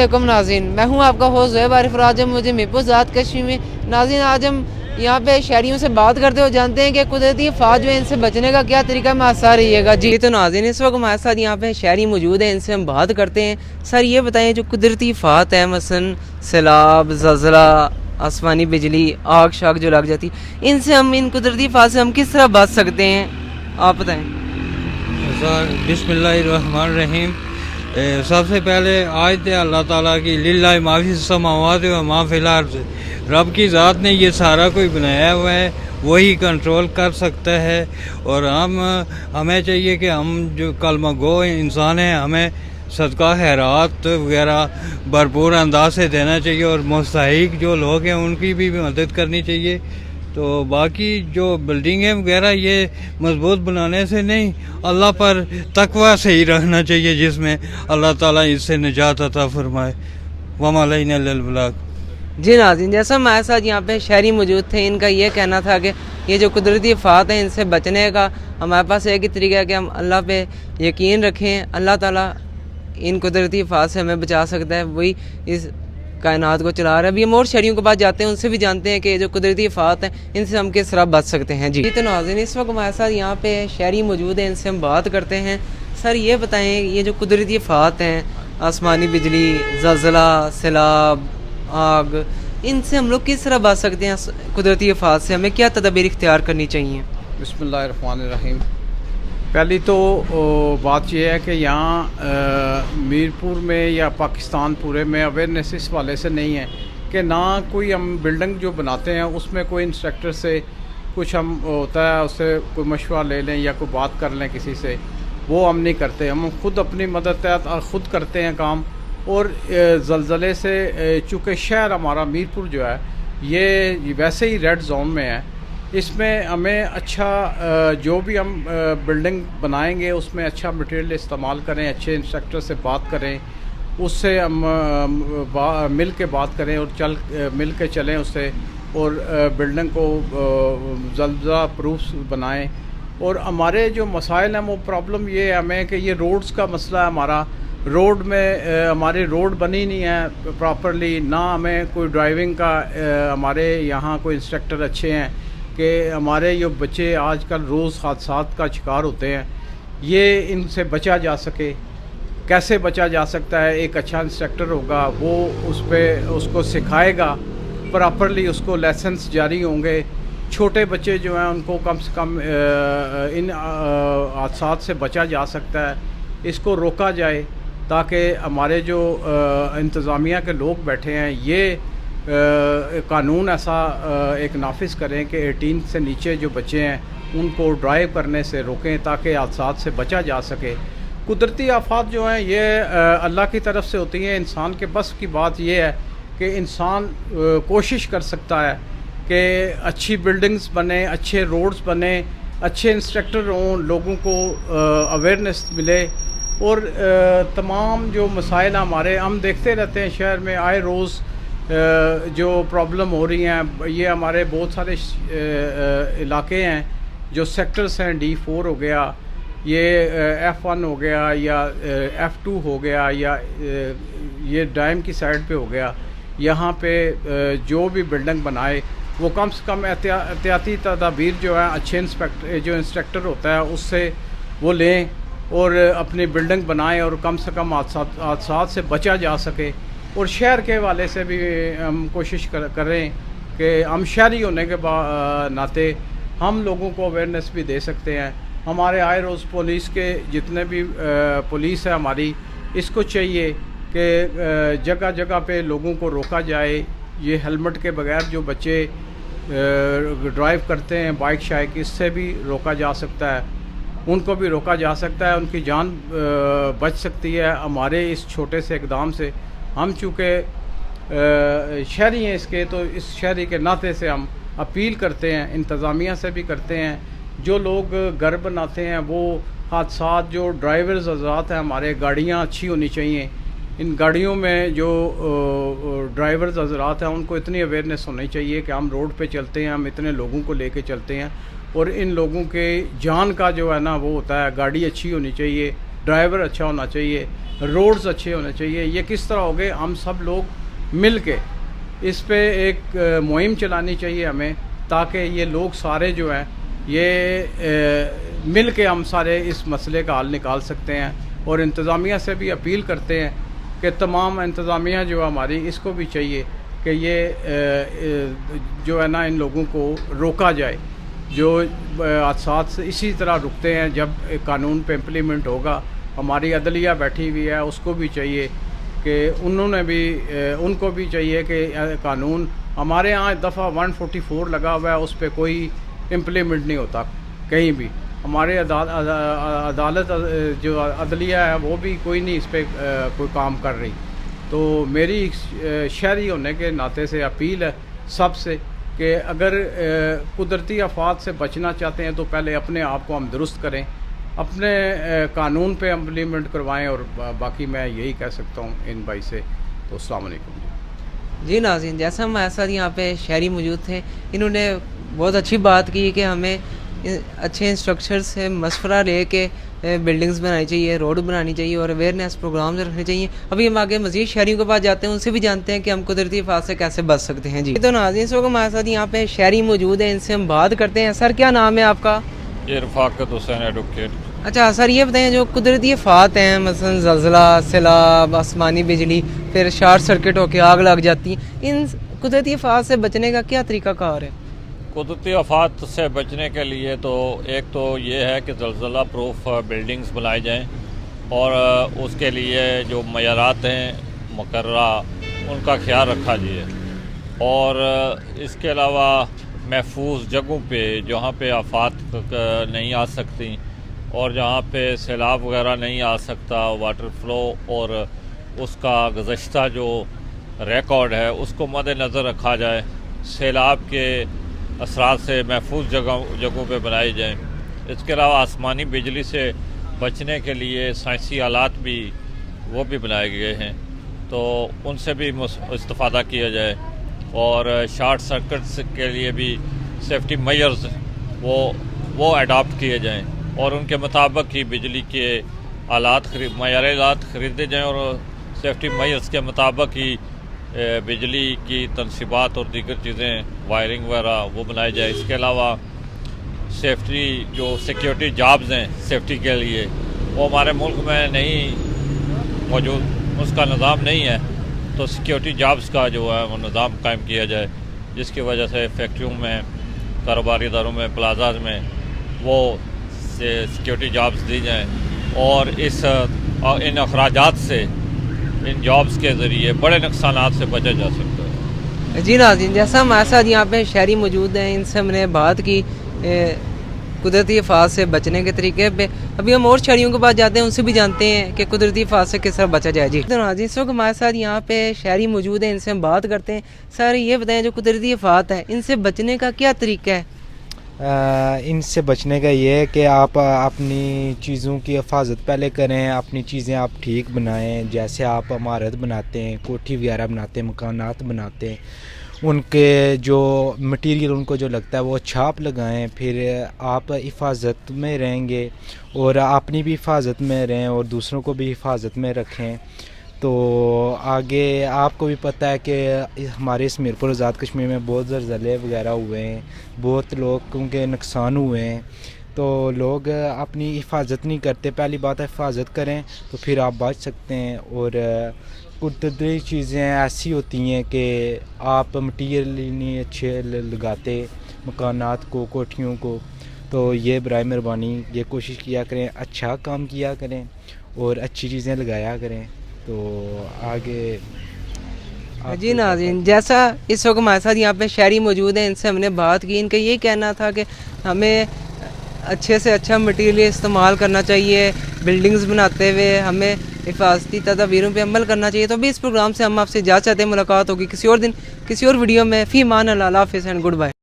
علیکم ناظرین، میں ہوں آپ کا ہوسٹ زہیب عارف اور آج ہم مجھے میرپور ذات کشی میں ناظرین آج ہم یہاں پہ شہریوں سے بات کرتے ہوئے جانتے ہیں کہ قدرتی آفات جو ہے ان سے بچنے کا کیا طریقہ میں آسان رہیے گا۔ جی تو ناظرین اس وقت ہمارے ساتھ یہاں پہ شہری موجود ہیں، ان سے ہم بات کرتے ہیں۔ سر یہ بتائیں جو قدرتی آفات ہیں مثلا سیلاب، زلزلہ، آسمانی بجلی، آگ شاگ جو لگ جاتی، ان سے ہم ان قدرتی آفات سے ہم کس طرح بچ سکتے ہیں، آپ بتائیں۔ بسم اللہ الرحمن الرحیم۔ سب سے پہلے آج دے اللہ تعالیٰ کی للہ ما فی السماوات و ما فی الارض، رب کی ذات نے یہ سارا کوئی بنایا ہوا ہے، وہی کنٹرول کر سکتا ہے۔ اور ہمیں چاہیے کہ ہم جو کلمہ گو انسان ہیں ہمیں صدقہ خیرات وغیرہ بھرپور انداز سے دینا چاہیے، اور مستحق جو لوگ ہیں ان کی بھی مدد کرنی چاہیے۔ تو باقی جو بلڈنگیں وغیرہ یہ مضبوط بنانے سے نہیں، اللہ پر تقوی سے ہی رہنا چاہیے جس میں اللہ تعالیٰ اس سے نجات عطا فرمائے۔ وما علینا الا البلاغ۔ جی ناظرین، جیسا ہمارے ساتھ یہاں پہ شہری موجود تھے، ان کا یہ کہنا تھا کہ یہ جو قدرتی آفات ہیں ان سے بچنے کا ہمارے پاس ایک ہی طریقہ ہے کہ ہم اللہ پہ یقین رکھیں، اللہ تعالیٰ ان قدرتی آفات سے ہمیں بچا سکتا ہے، وہی اس کائنات کو چلا رہا ہے۔ ابھی ہم اور شہریوں کے پاس جاتے ہیں، ان سے بھی جانتے ہیں کہ جو قدرتی آفات ہیں ان سے ہم کس طرح بچ سکتے ہیں۔ جی تو ناظرین اس وقت ہمارے ساتھ یہاں پہ شہری موجود ہیں، ان سے ہم بات کرتے ہیں۔ سر یہ بتائیں یہ جو قدرتی آفات ہیں، آسمانی بجلی، زلزلہ، سیلاب، آگ، ان سے ہم لوگ کس طرح بچ سکتے ہیں؟ قدرتی آفات سے ہمیں کیا تدابیر اختیار کرنی چاہیے؟ بسم اللہ الرحمن الرحیم۔ پہلی تو بات یہ ہے کہ یہاں میرپور میں یا پاکستان پورے میں اویئرنیس اس والے سے نہیں ہے کہ نہ کوئی ہم بلڈنگ جو بناتے ہیں اس میں کوئی انسٹرکٹر سے کچھ ہم ہوتا ہے اس سے کوئی مشورہ لے لیں یا کوئی بات کر لیں کسی سے، وہ ہم نہیں کرتے۔ ہم خود اپنی مدد تحت خود کرتے ہیں کام۔ اور زلزلے سے چونکہ شہر ہمارا میرپور جو ہے یہ ویسے ہی ریڈ زون میں ہے، اس میں ہمیں اچھا جو بھی ہم بلڈنگ بنائیں گے اس میں اچھا مٹیریل استعمال کریں، اچھے انسٹرکٹر سے بات کریں، اس سے ہم مل کے بات کریں اور مل کے چلیں اس سے، اور بلڈنگ کو زلزلہ پروف بنائیں۔ اور ہمارے جو مسائل ہیں وہ پرابلم یہ ہے ہمیں کہ یہ روڈز کا مسئلہ ہے ہمارا۔ روڈ میں ہماری روڈ بنی نہیں ہے پراپرلی، نہ ہمیں کوئی ڈرائیونگ کا ہمارے یہاں کوئی انسٹرکٹر اچھے ہیں کہ ہمارے یہ بچے آج کل روز حادثات کا شکار ہوتے ہیں، یہ ان سے بچا جا سکے۔ کیسے بچا جا سکتا ہے؟ ایک اچھا انسٹرکٹر ہوگا، وہ اس کو سکھائے گا پراپرلی، اس کو لیسنس جاری ہوں گے۔ چھوٹے بچے جو ہیں ان کو کم سے کم ان حادثات سے بچا جا سکتا ہے، اس کو روکا جائے تاکہ ہمارے جو انتظامیہ کے لوگ بیٹھے ہیں یہ قانون ایسا ایک نافذ کریں کہ 18 سے نیچے جو بچے ہیں ان کو ڈرائیو کرنے سے روکیں تاکہ حادثات سے بچا جا سکے۔ قدرتی آفات جو ہیں یہ اللہ کی طرف سے ہوتی ہیں، انسان کے بس کی بات یہ ہے کہ انسان کوشش کر سکتا ہے کہ اچھی بلڈنگز بنیں، اچھے روڈز بنیں، اچھے انسٹرکٹر ہوں، لوگوں کو اویئرنیس ملے۔ اور تمام جو مسائل ہمارے ہم دیکھتے رہتے ہیں شہر میں آئے روز جو پرابلم ہو رہی ہیں، یہ ہمارے بہت سارے علاقے ہیں جو سیکٹرز ہیں، D4 ہو گیا، یہ F1 ہو گیا، یا F2 ہو گیا، یا یہ ڈائم کی سائڈ پہ ہو گیا۔ یہاں پہ جو بھی بلڈنگ بنائے وہ کم سے کم احتیاطی تدابیر جو ہیں اچھے انسٹرکٹر ہوتا ہے اس سے وہ لیں اور اپنی بلڈنگ بنائیں، اور کم سے کم حادثات سے بچا جا سکے۔ اور شہر کے حوالے سے بھی ہم کوشش کریں کہ ہم شہری ہونے کے ناطے ہم لوگوں کو اویئرنیس بھی دے سکتے ہیں۔ ہمارے آئے روز پولیس کے جتنے بھی پولیس ہے ہماری، اس کو چاہیے کہ جگہ جگہ پہ لوگوں کو روکا جائے۔ یہ ہیلمٹ کے بغیر جو بچے ڈرائیو کرتے ہیں بائک شائک، اس سے بھی روکا جا سکتا ہے، ان کو بھی روکا جا سکتا ہے، ان کی جان بچ سکتی ہے ہمارے اس چھوٹے سے اقدام سے۔ ہم چونکہ شہری ہیں اس کے، تو اس شہری کے ناطے سے ہم اپیل کرتے ہیں، انتظامیہ سے بھی کرتے ہیں، جو لوگ گھر بناتے ہیں وہ حادثات، جو ڈرائیورز حضرات ہیں ہمارے، گاڑیاں اچھی ہونی چاہیے۔ ان گاڑیوں میں جو ڈرائیورز حضرات ہیں ان کو اتنی اویئرنیس ہونی چاہیے کہ ہم روڈ پہ چلتے ہیں، ہم اتنے لوگوں کو لے کے چلتے ہیں، اور ان لوگوں کے جان کا جو ہے نا وہ ہوتا ہے، گاڑی اچھی ہونی چاہیے، ڈرائیور اچھا ہونا چاہیے, روڈز اچھے ہونے چاہیے. یہ کس طرح ہوگے؟ ہم سب لوگ مل کے اس پہ ایک مہم چلانی چاہیے ہمیں, تاکہ یہ لوگ سارے جو ہیں یہ مل کے ہم سارے اس مسئلے کا حل نکال سکتے ہیں. اور انتظامیہ سے بھی اپیل کرتے ہیں کہ تمام انتظامیہ جو ہماری, اس کو بھی چاہیے کہ یہ جو ہے نا ان لوگوں کو روکا جائے. جو حادثات سے اسی طرح رکتے ہیں جب قانون پہ امپلیمنٹ ہوگا. ہماری عدلیہ بیٹھی ہوئی ہے, اس کو بھی چاہیے کہ ان کو بھی چاہیے کہ قانون, ہمارے ہاں دفعہ 144 لگا ہوا ہے, اس پہ کوئی امپلیمنٹ نہیں ہوتا کہیں بھی. ہمارے عدالت جو عدلیہ ہے وہ بھی کوئی نہیں اس پہ کوئی کام کر رہی. تو میری شہری ہونے کے ناطے سے اپیل ہے سب سے کہ اگر قدرتی آفات سے بچنا چاہتے ہیں تو پہلے اپنے آپ کو ہم درست کریں, اپنے قانون پہ امپلیمنٹ کروائیں. اور باقی میں یہی کہہ سکتا ہوں ان بھائی سے. تو السلام علیکم. جی ناظرین, جیسا ہمارے ساتھ یہاں پہ شہری موجود تھے, انہوں نے بہت اچھی بات کی کہ ہمیں اچھے انسٹرکچر سے مشورہ لے کے بلڈنگز بنانی چاہیے, روڈ بنانی چاہیے اور اویئرنیس پروگرامز رکھنے چاہیے. ابھی ہم آگے مزید شہریوں کے پاس جاتے ہیں, ان سے بھی جانتے ہیں کہ ہم قدرتی آفات سے کیسے بچ سکتے ہیں. جی تو ناظرین, اس وقت ہمارے ساتھ یہاں پہ شہری موجود ہیں, ان سے ہم بات کرتے ہیں. سر کیا نام ہے آپ کا؟ رفاقت حسین ایڈوکیٹ. اچھا سر, یہ بتائیں جو قدرتی آفات ہیں, مثلا زلزلہ, سیلاب, آسمانی بجلی, پھر شارٹ سرکٹ ہو کے آگ لگ جاتی ہیں, ان قدرتی آفات سے بچنے کا کیا طریقہ کار ہے؟ قدرتی آفات سے بچنے کے لیے تو ایک تو یہ ہے کہ زلزلہ پروف بلڈنگز بنائی جائیں, اور اس کے لیے جو معیارات ہیں مقررہ ان کا خیال رکھا جائے. اور اس کے علاوہ محفوظ جگہوں پہ جہاں پہ آفات نہیں آ سکتی اور جہاں پہ سیلاب وغیرہ نہیں آ سکتا, واٹر فلو اور اس کا گزشتہ جو ریکارڈ ہے اس کو مد نظر رکھا جائے. سیلاب کے اثرات سے محفوظ جگہوں پہ بنائی جائیں. اس کے علاوہ آسمانی بجلی سے بچنے کے لیے سائنسی آلات بھی وہ بھی بنائے گئے ہیں, تو ان سے بھی استفادہ کیا جائے. اور شارٹ سرکٹس کے لیے بھی سیفٹی میئرز وہ اڈاپٹ کیے جائیں, اور ان کے مطابق ہی بجلی کے معیاری آلات خریدے جائیں, اور سیفٹی میئرز کے مطابق ہی بجلی کی تنصیبات اور دیگر چیزیں, وائرنگ وغیرہ وہ بنائی جائے. اس کے علاوہ سیفٹی جو سیکیورٹی جابز ہیں سیفٹی کے لیے, وہ ہمارے ملک میں نہیں موجود, اس کا نظام نہیں ہے. تو سیکیورٹی جابز کا جو ہے وہ نظام قائم کیا جائے, جس کی وجہ سے فیکٹریوں میں, کاروباری اداروں میں, پلازاز میں وہ سیکیورٹی جابز دی جائیں, اور ان اخراجات سے, ان جابز کے ذریعے بڑے نقصانات سے بچا جا سکتا ہے. جی ناظرین, جیسا ہمارے ساتھ یہاں پہ شہری موجود ہیں, ان سے ہم نے بات کی قدرتی آفات سے بچنے کے طریقے پہ. ابھی ہم اور شہریوں کے پاس جاتے ہیں, ان سے بھی جانتے ہیں کہ قدرتی آفات سے کس طرح بچا جائے. جی تو ناظرین, اس وقت ہمارے ساتھ یہاں پہ شہری موجود ہیں, ان سے ہم بات کرتے ہیں. سر یہ بتائیں جو قدرتی آفات ہے, ان سے بچنے کا کیا طریقہ ہے؟ ان سے بچنے کا یہ ہے کہ آپ اپنی چیزوں کی حفاظت پہلے کریں, اپنی چیزیں آپ ٹھیک بنائیں. جیسے آپ عمارت بناتے ہیں, کوٹھی وغیرہ بناتے ہیں, مکانات بناتے ہیں, ان کے جو مٹیریل ان کو جو لگتا ہے وہ چھاپ لگائیں. پھر آپ حفاظت میں رہیں گے, اور اپنی بھی حفاظت میں رہیں اور دوسروں کو بھی حفاظت میں رکھیں. تو آگے آپ کو بھی پتہ ہے کہ ہمارے اس میرپور آزاد کشمیر میں بہت زلزلے وغیرہ ہوئے ہیں, بہت لوگوں کے نقصان ہوئے ہیں. تو لوگ اپنی حفاظت نہیں کرتے. پہلی بات ہے حفاظت کریں تو پھر آپ بچ سکتے ہیں. اور قدرتی چیزیں ایسی ہوتی ہیں کہ آپ مٹیریل نہیں اچھے لگاتے مکانات کو, کوٹھیوں کو. تو یہ برائے مہربانی یہ کوشش کیا کریں, اچھا کام کیا کریں اور اچھی چیزیں لگایا کریں. تو آگے جی ناظرین, جیسا اس وقت ہمارے ساتھ یہاں پہ شہری موجود ہیں, ان سے ہم نے بات کی. ان کا یہ کہنا تھا کہ ہمیں اچھے سے اچھا مٹیریل استعمال کرنا چاہیے, بلڈنگز بناتے ہوئے ہمیں حفاظتی تدابیروں پہ عمل کرنا چاہیے. تو ابھی اس پروگرام سے ہم آپ سے اجازت چاہتے ہیں, ملاقات ہوگی کسی اور دن کسی اور ویڈیو میں. فی امان اللہ, حافظ اینڈ گڈ بائے.